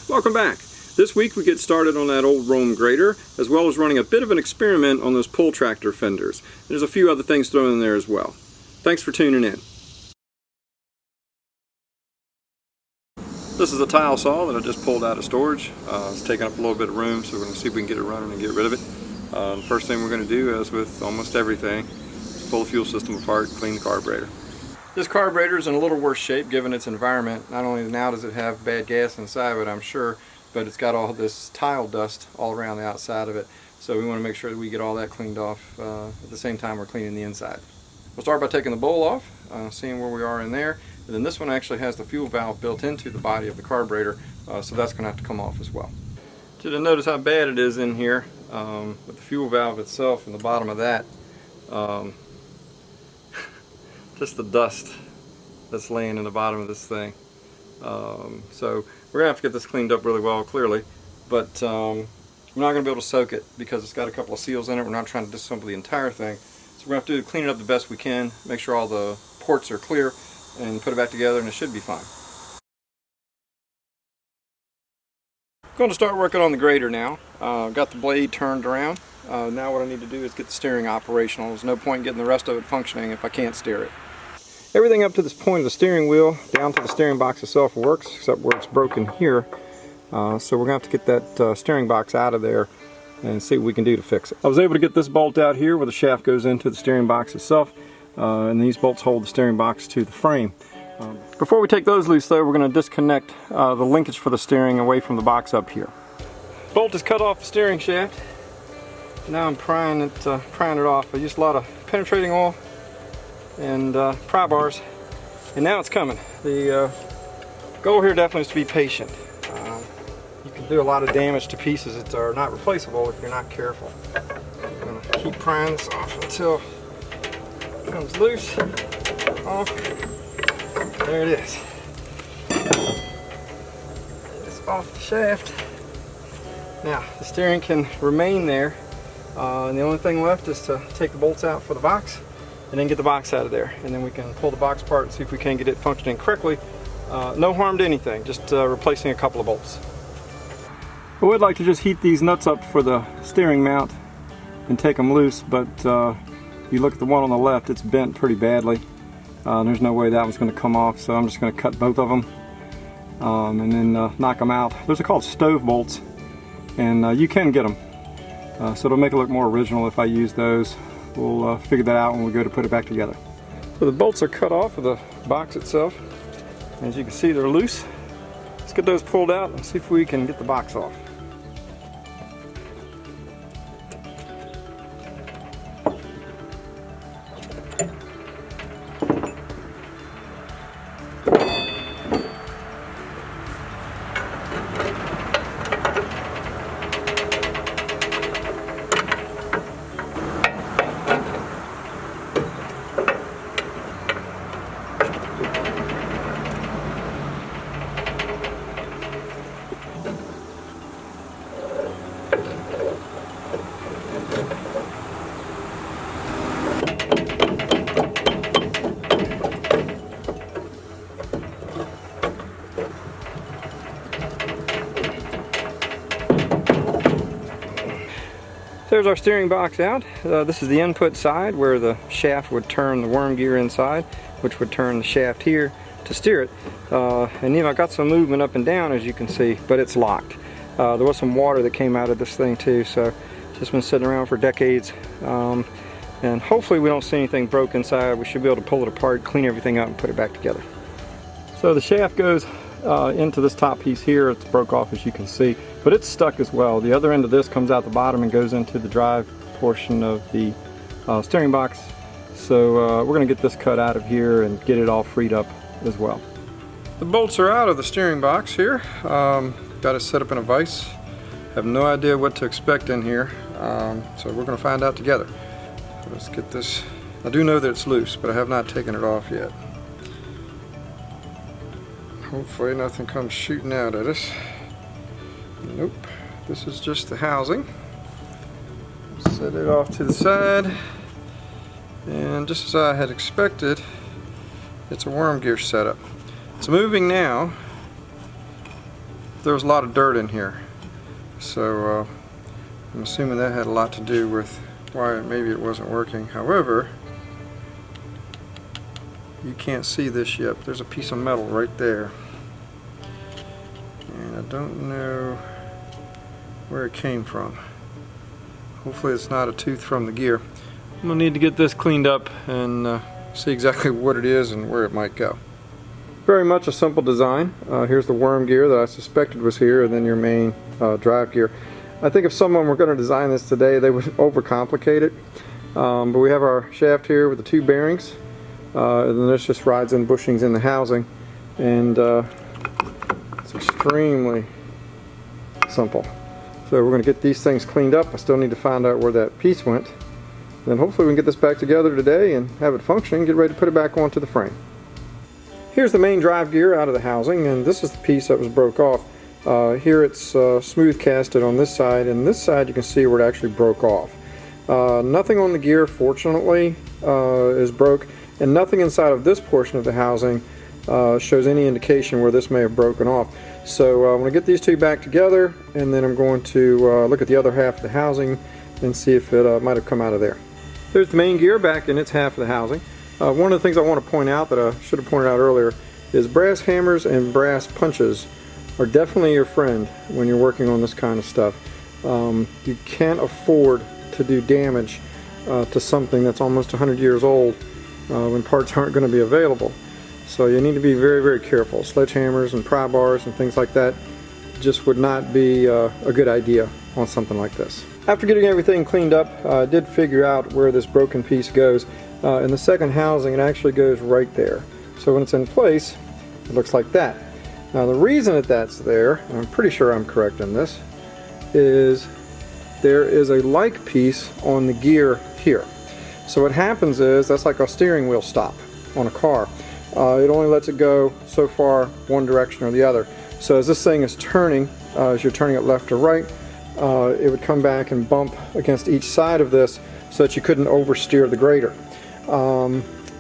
Welcome back. This week we get started on that old Rome grader, as well as running a bit of an experiment on those pull tractor fenders. There's a few other things thrown in there as well. Thanks for tuning in. This is a tile saw that I just pulled out of storage. It's taking up a little bit of room, so we're going to see if we can get it running and get rid of it. The first thing we're going to do, as with almost everything, is pull the fuel system apart, clean the carburetor. This carburetor is in a little worse shape given its environment. Not only now does it have bad gas inside of it, I'm sure, but it's got all this tile dust all around the outside of it. So we want to make sure that we get all that cleaned off at the same time we're cleaning the inside. We'll start by taking the bowl off, seeing where we are in there. And then this one actually has the fuel valve built into the body of the carburetor, so that's going to have to come off as well. So to notice how bad it is in here with the fuel valve itself and the bottom of that. Just the dust that's laying in the bottom of this thing. So we're going to have to get this cleaned up really well, clearly, but we're not going to be able to soak it because it's got a couple of seals in it. We're not trying to disassemble the entire thing. So we're going to have to clean it up the best we can, make sure all the ports are clear, and put it back together, and it should be fine. I'm going to start working on the grader now. Got the blade turned around. Now what I need to do is get the steering operational. There's no point in getting the rest of it functioning if I can't steer it. Everything up to this point of the steering wheel down to the steering box itself works, except where it's broken here. So we're going to have to get that steering box out of there and see what we can do to fix it. I was able to get this bolt out here where the shaft goes into the steering box itself, and these bolts hold the steering box to the frame. Before we take those loose though, we're going to disconnect the linkage for the steering away from the box up here. Bolt is cut off the steering shaft. Now I'm prying it off. I used a lot of penetrating oil and pry bars, and now it's coming. The goal here definitely is to be patient. You can do a lot of damage to pieces that are not replaceable if you're not careful. I'm going to keep prying this off until it comes loose. Off. There it is. It's off the shaft. Now the steering can remain there, and the only thing left is to take the bolts out for the box and then get the box out of there, and then we can pull the box apart and see if we can get it functioning correctly. No harm to anything, just replacing a couple of bolts. I would like to just heat these nuts up for the steering mount and take them loose, but you look at the one on the left, it's bent pretty badly. There's no way that one's going to come off, so I'm just going to cut both of them and then knock them out. Those are called stove bolts, and you can get them. So it'll make it look more original if I use those. We'll figure that out when we go to put it back together. So the bolts are cut off of the box itself. As you can see, they're loose. Let's get those pulled out and see if we can get the box off. There's our steering box out. This is the input side where the shaft would turn the worm gear inside, which would turn the shaft here to steer it. And you know, I got some movement up and down, as you can see, but it's locked. There was some water that came out of this thing too, so it's just been sitting around for decades. And hopefully we don't see anything broke inside. We should be able to pull it apart, clean everything up, and put it back together. So the shaft goes into this top piece here. It's broke off, as you can see, but it's stuck as well. The other end of this comes out the bottom and goes into the drive portion of the steering box. So we're going to get this cut out of here and get it all freed up as well. The bolts are out of the steering box here. Got it set up in a vise. Have no idea what to expect in here, so we're going to find out together. So let's get this. I do know that it's loose, but I have not taken it off yet. Hopefully nothing comes shooting out at us. Nope, this is just the housing. Set it off to the side, and just as I had expected, it's a worm gear setup. It's moving now. there was a lot of dirt in here. So I'm assuming that had a lot to do with why maybe it wasn't working. However, you can't see this yet, but there's a piece of metal right there. And I don't know where it came from. Hopefully it's not a tooth from the gear. I'm going to need to get this cleaned up and see exactly what it is and where it might go. Very much a simple design. Here's the worm gear that I suspected was here, and then your main drive gear. I think if someone were going to design this today, they would overcomplicate it. But we have our shaft here with the two bearings, and then this just rides in bushings in the housing, and it's extremely simple. So we're going to get these things cleaned up. I still need to find out where that piece went. Then hopefully we can get this back together today and have it functioning, get ready to put it back onto the frame. Here's the main drive gear out of the housing, and this is the piece that was broke off. Here it's smooth casted on this side, and this side you can see where it actually broke off. Nothing on the gear, fortunately, is broke, and nothing inside of this portion of the housing shows any indication where this may have broken off. So I'm going to get these two back together, and then I'm going to look at the other half of the housing and see if it might have come out of there. There's the main gear back in its half of the housing. One of the things I want to point out that I should have pointed out earlier is brass hammers and brass punches are definitely your friend when you're working on this kind of stuff. You can't afford to do damage to something that's almost 100 years old when parts aren't going to be available. So you need to be very, very careful. Sledgehammers and pry bars and things like that just would not be a good idea on something like this. After getting everything cleaned up, I did figure out where this broken piece goes. In the second housing, it actually goes right there. So when it's in place, it looks like that. Now the reason that that's there, and I'm pretty sure I'm correct in this, is there is a like piece on the gear here. So what happens is, that's like a steering wheel stop on a car. It only lets it go so far one direction or the other. So as this thing is turning, as you're turning it left or right, it would come back and bump against each side of this so that you couldn't oversteer the grader.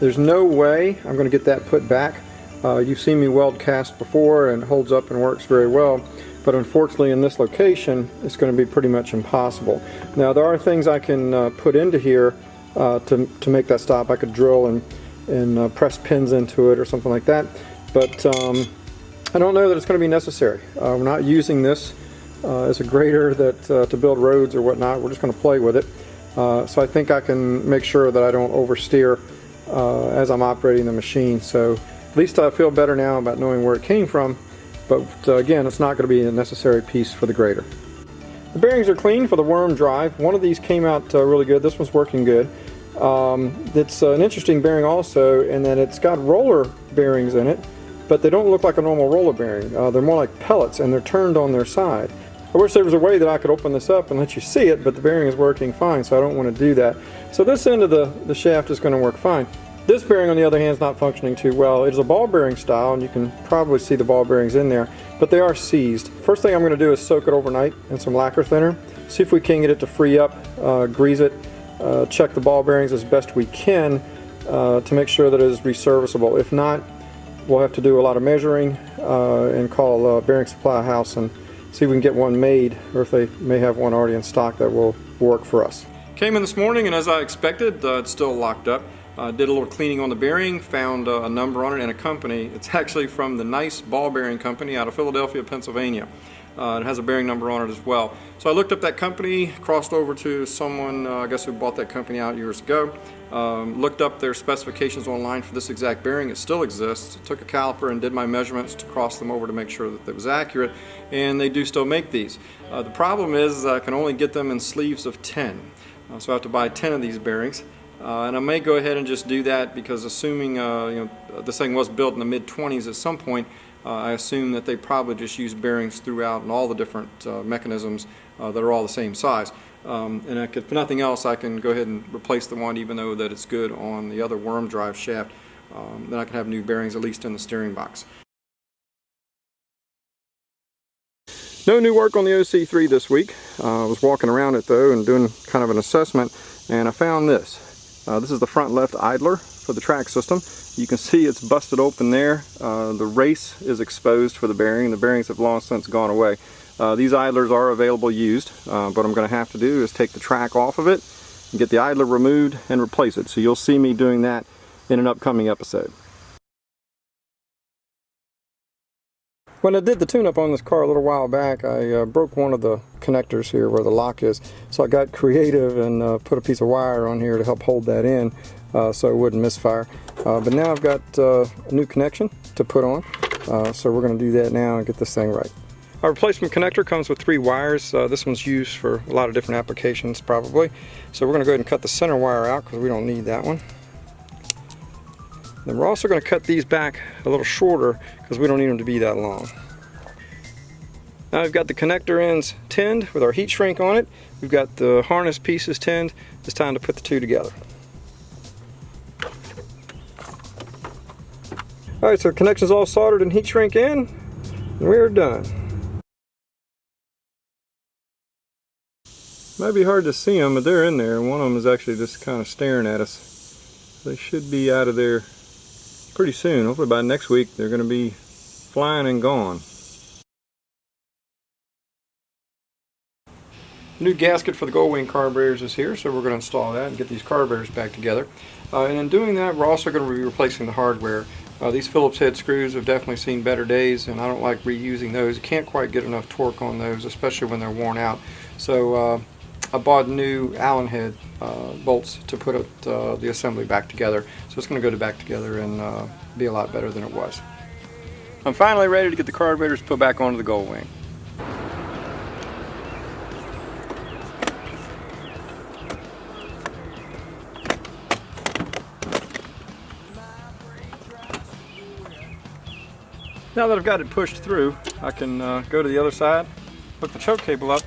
There's no way I'm going to get that put back. You've seen me weld cast before, and it holds up and works very well, but unfortunately in this location it's going to be pretty much impossible. Now there are things I can put into here to make that stop. I could drill and press pins into it or something like that, but I don't know that it's going to be necessary. We're not using this as a grader that to build roads or whatnot. We're just going to play with it. So I think I can make sure that I don't oversteer as I'm operating the machine. So at least I feel better now about knowing where it came from, but again, it's not going to be a necessary piece for the grader. The bearings are clean for the worm drive. One of these came out really good. This one's working good. It's an interesting bearing also in that it's got roller bearings in it, but they don't look like a normal roller bearing. They're more like pellets, and they're turned on their side. I wish there was a way that I could open this up and let you see it, but the bearing is working fine, so I don't want to do that. So this end of the shaft is going to work fine. This bearing, on the other hand, is not functioning too well. It is a ball bearing style, and you can probably see the ball bearings in there, but they are seized. First thing I'm going to do is soak it overnight in some lacquer thinner, see if we can get it to free up, grease it, check the ball bearings as best we can to make sure that it is reserviceable. If not, we'll have to do a lot of measuring and call a bearing supply house and see if we can get one made, or if they may have one already in stock that will work for us. Came in this morning, and as I expected, it's still locked up. Did a little cleaning on the bearing, found a number on it and a company. It's actually from the Nice Ball Bearing Company out of Philadelphia, Pennsylvania. It has a bearing number on it as well. So I looked up that company, crossed over to someone, I guess, who bought that company out years ago. Looked up their specifications online for this exact bearing. It still exists. Took a caliper and did my measurements to cross them over to make sure that it was accurate, and they do still make these. The problem is I can only get them in sleeves of 10. So I have to buy 10 of these bearings. And I may go ahead and just do that because, assuming this thing was built in the mid-20s at some point, I assume that they probably just use bearings throughout and all the different mechanisms that are all the same size. And if nothing else, I can go ahead and replace the one, even though that it's good on the other worm drive shaft. Then I can have new bearings, at least in the steering box. No new work on the OC3 this week. I was walking around it though and doing kind of an assessment, and I found this. This is the front left idler for the track system. You can see it's busted open there. The race is exposed for the bearing. The bearings have long since gone away. These idlers are available used. What I'm going to have to do is take the track off of it and get the idler removed and replace it. So you'll see me doing that in an upcoming episode. When I did the tune-up on this car a little while back, I broke one of the connectors here where the lock is. So I got creative and put a piece of wire on here to help hold that in so it wouldn't misfire. But now I've got a new connection to put on. So we're going to do that now and get this thing right. Our replacement connector comes with 3 wires. This one's used for a lot of different applications probably. So we're going to go ahead and cut the center wire out because we don't need that one. Then we're also going to cut these back a little shorter because we don't need them to be that long. Now we've got the connector ends tinned with our heat shrink on it. We've got the harness pieces tinned. It's time to put the two together. Alright, so the connection's all soldered and heat shrink in, and we're done. Might be hard to see them, but they're in there. One of them is actually just kind of staring at us. They should be out of there pretty soon. Hopefully by next week they're going to be flying and gone. New gasket for the Goldwing carburetors is here, so we're going to install that and get these carburetors back together. And in doing that, we're also going to be replacing the hardware. These Phillips head screws have definitely seen better days, and I don't like reusing those. You can't quite get enough torque on those, especially when they're worn out. So I bought new Allen head bolts to put the assembly back together. So it's going to go back together and be a lot better than it was. I'm finally ready to get the carburetors put back onto the Goldwing. Now that I've got it pushed through, I can go to the other side, hook the choke cable up,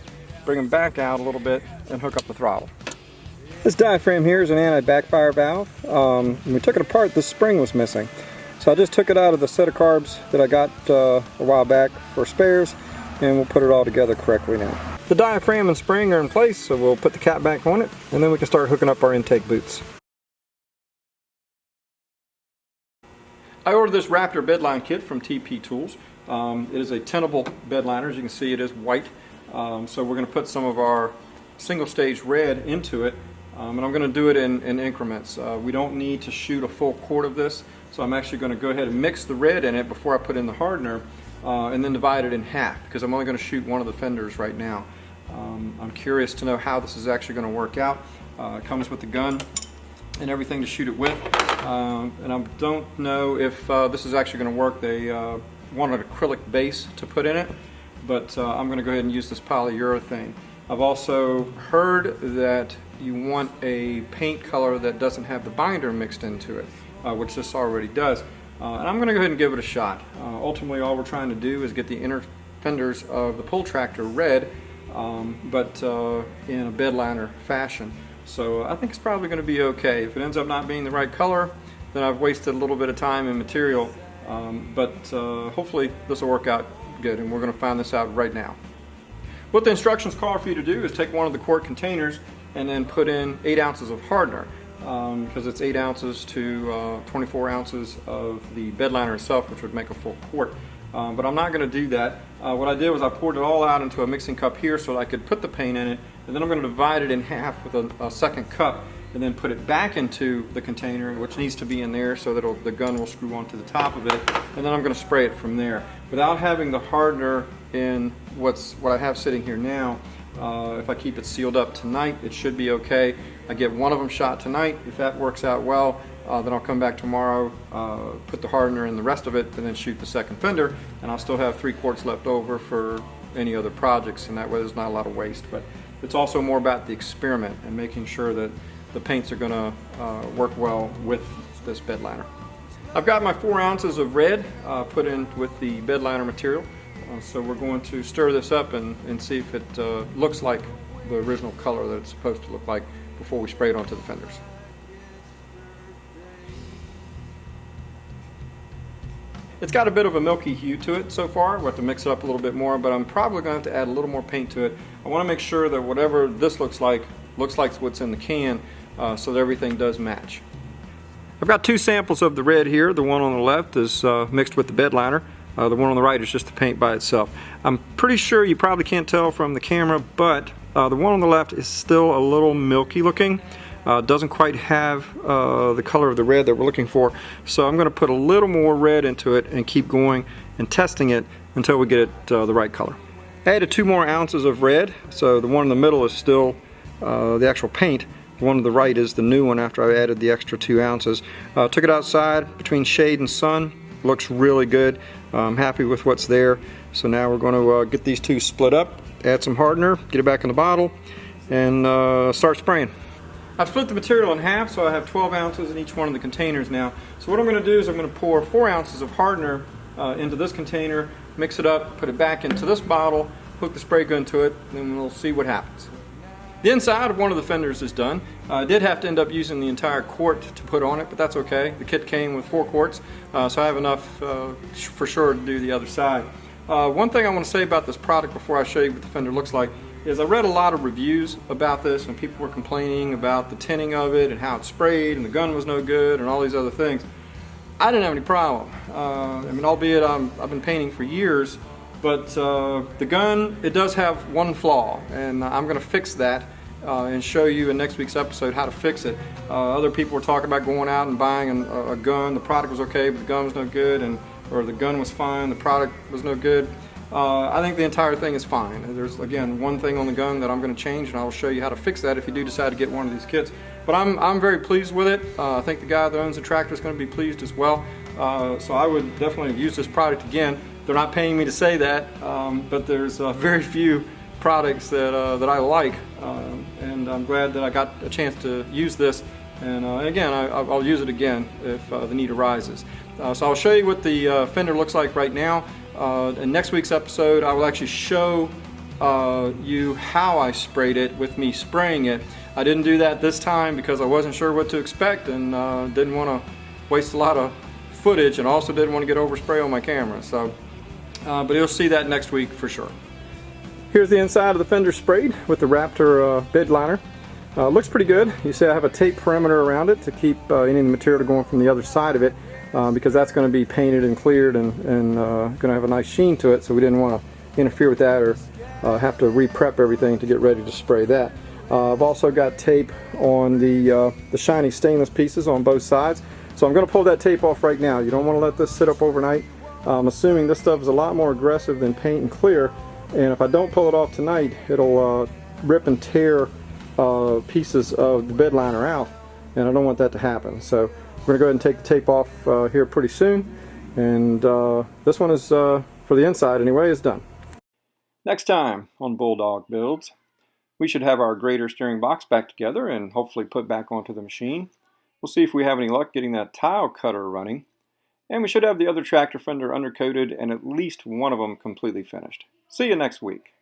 bring them back out a little bit, and hook up the throttle. This diaphragm here is an anti-backfire valve. When we took it apart, the spring was missing. So I just took it out of the set of carbs that I got a while back for spares, and we'll put it all together correctly now. The diaphragm and spring are in place, so we'll put the cap back on it, and then we can start hooking up our intake boots. I ordered this Raptor bedline kit from TP Tools. It is a tint-able bedliner. As you can see, it is white. So we're going to put some of our single stage red into it, and I'm going to do it in increments. We don't need to shoot a full quart of this, so I'm actually going to go ahead and mix the red in it before I put in the hardener, and then divide it in half because I'm only going to shoot one of the fenders right now. I'm curious to know how this is actually going to work out. It comes with the gun and everything to shoot it with, and I don't know if this is actually going to work. They want an acrylic base to put in it, but I'm going to go ahead and use this polyurethane. I've also heard that you want a paint color that doesn't have the binder mixed into it, which this already does, and I'm going to go ahead and give it a shot. Ultimately, all we're trying to do is get the inner fenders of the pull tractor red, but in a bedliner fashion. So I think it's probably going to be okay. If it ends up not being the right color, then I've wasted a little bit of time and material, but hopefully this will work out good, and we're going to find this out right now. What the instructions call for you to do is take one of the quart containers and then put in 8 ounces of hardener, because it's 8 ounces to 24 ounces of the bedliner itself, which would make a full quart. But I'm not going to do that. What I did was I poured it all out into a mixing cup here so that I could put the paint in it, and then I'm going to divide it in half with a second cup and then put it back into the container, which needs to be in there so that the gun will screw onto the top of it, and then I'm going to spray it from there. Without having the hardener in what I have sitting here now, if I keep it sealed up tonight, it should be okay. I get one of them shot tonight. If that works out well, then I'll come back tomorrow, put the hardener in the rest of it, and then shoot the second fender, and I'll still have 3 quarts left over for any other projects, and that way there's not a lot of waste. But it's also more about the experiment and making sure that the paints are going to work well with this bedliner. I've got my 4 ounces of red put in with the bedliner material, so we're going to stir this up and see if it looks like the original color that it's supposed to look like before we spray it onto the fenders. It's got a bit of a milky hue to it so far. We'll have to mix it up a little bit more, but I'm probably going to have to add a little more paint to it. I want to make sure that whatever this looks like what's in the can, so that everything does match. I've got two samples of the red here. The one on the left is mixed with the bed liner. The one on the right is just the paint by itself. I'm pretty sure you probably can't tell from the camera, but the one on the left is still a little milky looking. Doesn't quite have the color of the red that we're looking for. So I'm going to put a little more red into it and keep going and testing it until we get it the right color. I added 2 more ounces of red, so the one in the middle is still the actual paint. The one to the right is the new one after I added the extra 2 ounces. Took it outside between shade and sun. Looks really good. I'm happy with what's there. So now we're going to get these two split up, add some hardener, get it back in the bottle, and start spraying. I've split the material in half, so I have 12 ounces in each one of the containers now. So what I'm going to do is I'm going to pour 4 ounces of hardener into this container, mix it up, put it back into this bottle, hook the spray gun to it, and we'll see what happens. The inside of one of the fenders is done. I did have to end up using the entire quart to put on it, but that's okay. The kit came with 4 quarts, so I have enough for sure to do the other side. One thing I want to say about this product before I show you what the fender looks like is I read a lot of reviews about this, and people were complaining about the tinting of it and how it sprayed and the gun was no good and all these other things. I didn't have any problem. I mean, albeit I've been painting for years, but the gun, it does have one flaw, and I'm going to fix that and show you in next week's episode how to fix it. Other people were talking about going out and buying a gun. The product was okay, but the gun was no good, or the gun was fine, the product was no good. I think the entire thing is fine. There's, again, one thing on the gun that I'm going to change, and I'll show you how to fix that if you do decide to get one of these kits. But I'm very pleased with it. I think the guy that owns the tractor is going to be pleased as well. So I would definitely use this product again. They're not paying me to say that, but there's very few products that I like, and I'm glad that I got a chance to use this. And again, I'll use it again if the need arises. So I'll show you what the fender looks like right now. In next week's episode, I will actually show you how I sprayed it with me spraying it. I didn't do that this time because I wasn't sure what to expect, and didn't want to waste a lot of footage, and also didn't want to get overspray on my camera. So, but you'll see that next week for sure. Here's the inside of the fender sprayed with the Raptor bed liner. Looks pretty good. You see I have a tape perimeter around it to keep any of the material going from the other side of it, because that's going to be painted and cleared and going to have a nice sheen to it, so we didn't want to interfere with that or have to re-prep everything to get ready to spray that. I've also got tape on the shiny stainless pieces on both sides, so I'm going to pull that tape off right now. You don't want to let this sit up overnight. I'm assuming this stuff is a lot more aggressive than paint and clear, and if I don't pull it off tonight, it'll rip and tear pieces of the bed liner out, and I don't want that to happen. So we're going to go ahead and take the tape off here pretty soon, and this one is, for the inside anyway, is done. Next time on Bulldog Builds, we should have our grader steering box back together and hopefully put back onto the machine. We'll see if we have any luck getting that tile cutter running, and we should have the other tractor fender undercoated and at least one of them completely finished. See you next week.